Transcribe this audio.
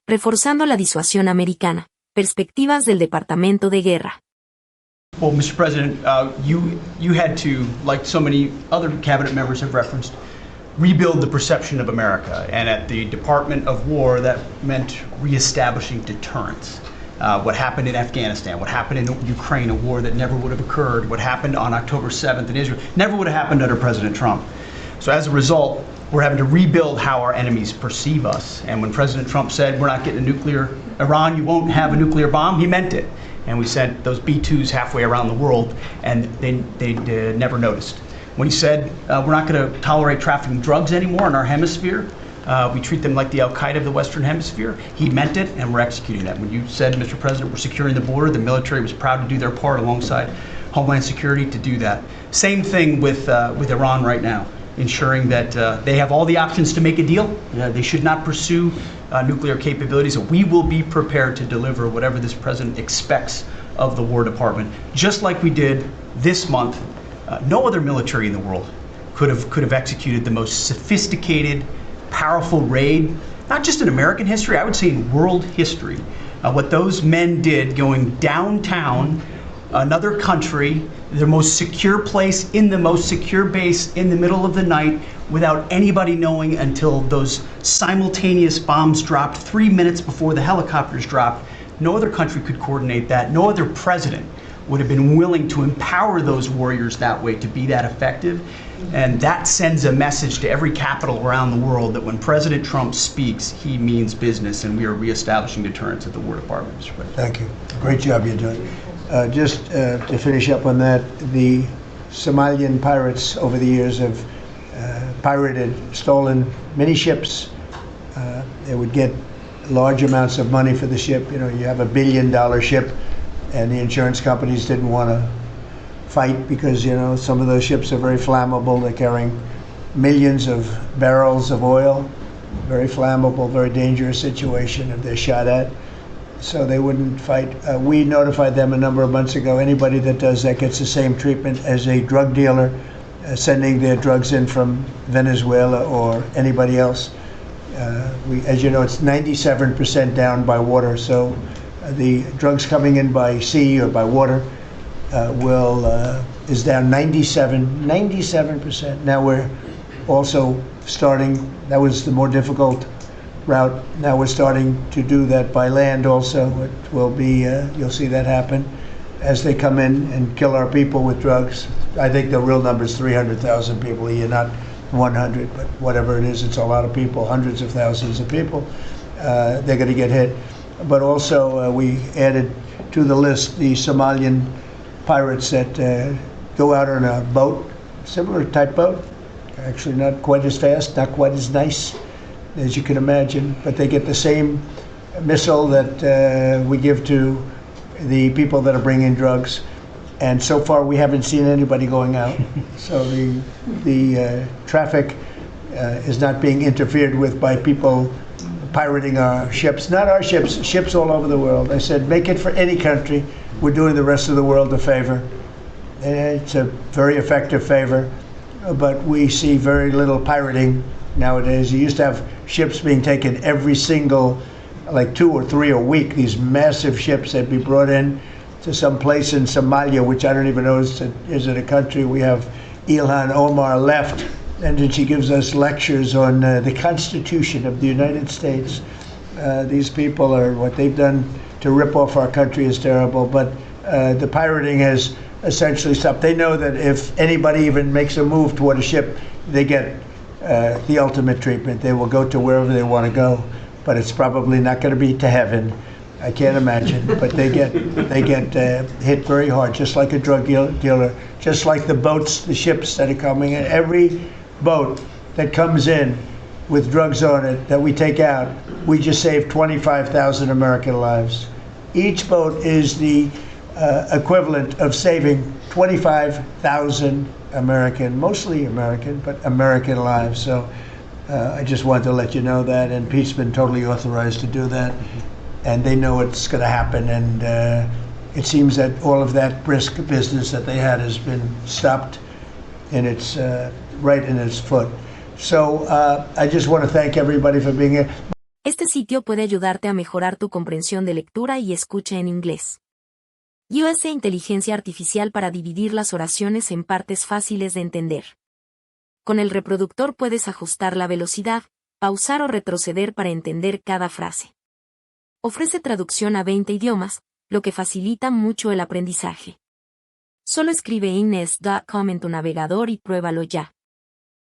Reforzando la Disuasión Americana. Perspectivas del Departamento de Guerra. Well, Mr. President, you had to, like so many other cabinet members have referenced, rebuild the perception of America. And at the Department of War, that meant reestablishing deterrence. What happened in Afghanistan, what happened in Ukraine, a war that never would have occurred, what happened on October 7th in Israel, never would have happened under President Trump. So as a result, we're having to rebuild how our enemies perceive us. And when President Trump said, we're not getting a nuclear, Iran, you won't have a nuclear bomb, he meant it. And we sent those B-2s halfway around the world, and they never noticed. When he said, we're not going to tolerate trafficking drugs anymore in our hemisphere, we treat them like the Al-Qaeda of the Western Hemisphere, he meant it, and we're executing that. When you said, Mr. President, we're securing the border, the military was proud to do their part alongside Homeland Security to do that. Same thing with Iran right now, ensuring that they have all the options to make a deal. They should not pursue nuclear capabilities. So we will be prepared to deliver whatever this president expects of the War Department, just like we did this month. No other military in the world could have executed the most sophisticated, powerful raid, not just in American history, I would say in world history. What those men did going downtown, another country, the most secure place in the most secure base in the middle of the night without anybody knowing until those simultaneous bombs dropped 3 minutes before the helicopters dropped. No other country could coordinate that. No other president would have been willing to empower those warriors that way to be that effective. And that sends a message to every capital around the world that when President Trump speaks, he means business, and we are reestablishing deterrence at the War Department, Mr. President. Thank you. Great job you're doing. Just to finish up on that, the Somalian pirates over the years have pirated, stolen many ships. They would get large amounts of money for the ship. You know, you have $1 billion ship, and the insurance companies didn't want to fight because, you know, some of those ships are very flammable. They're carrying millions of barrels of oil. Very flammable, very dangerous situation if they're shot at. So they wouldn't fight. We notified them a number of months ago. Anybody that does that gets the same treatment as a drug dealer sending their drugs in from Venezuela or anybody else. As you know, it's 97% down by water. So the drugs coming in by sea or by water is down 97%. Now we're also starting, that was the more difficult route. Now we're starting to do that by land also. It will be, you'll see that happen as they come in and kill our people with drugs. I think the real number is 300,000 people a year, not 100, but whatever it is, it's a lot of people, hundreds of thousands of people. They're going to get hit. But also we added to the list the Somalian pirates that go out on a boat, similar type boat, actually not quite as fast, not quite as nice as you can imagine, but they get the same missile that we give to the people that are bringing drugs. And so far we haven't seen anybody going out. So the traffic is not being interfered with by people pirating our ships. Not our ships, ships all over the world. I said, make it for any country. We're doing the rest of the world a favor. It's a very effective favor, but we see very little pirating nowadays. You used to have ships being taken every single, like 2 or 3 a week, these massive ships that be brought in to some place in Somalia, which I don't even know is it a country. We have Ilhan Omar left, and then she gives us lectures on the Constitution of the United States. These people are, what they've done to rip off our country is terrible, but the pirating has essentially stopped. They know that if anybody even makes a move toward a ship, they get the ultimate treatment. They will go to wherever they want to go, but it's probably not going to be to heaven. I can't imagine, but they get hit very hard, just like a drug dealer, just like the boats, the ships that are coming in. Every boat that comes in with drugs on it that we take out, we just saved 25,000 American lives. Each boat is the equivalent of saving 25,000 mostly American, but American lives. So I just wanted to let you know that, and Pete's been totally authorized to do that. And they know it's going to happen, and it seems that all of that brisk business that they had has been stopped in its right in its foot. So I just want to thank everybody for being here. Este sitio puede ayudarte a mejorar tu comprensión de lectura y escucha en inglés. USA Inteligencia Artificial para dividir las oraciones en partes fáciles de entender. Con el reproductor puedes ajustar la velocidad, pausar o retroceder para entender cada frase. Ofrece traducción a 20 idiomas, lo que facilita mucho el aprendizaje. Solo escribe inglés.com en tu navegador y pruébalo ya.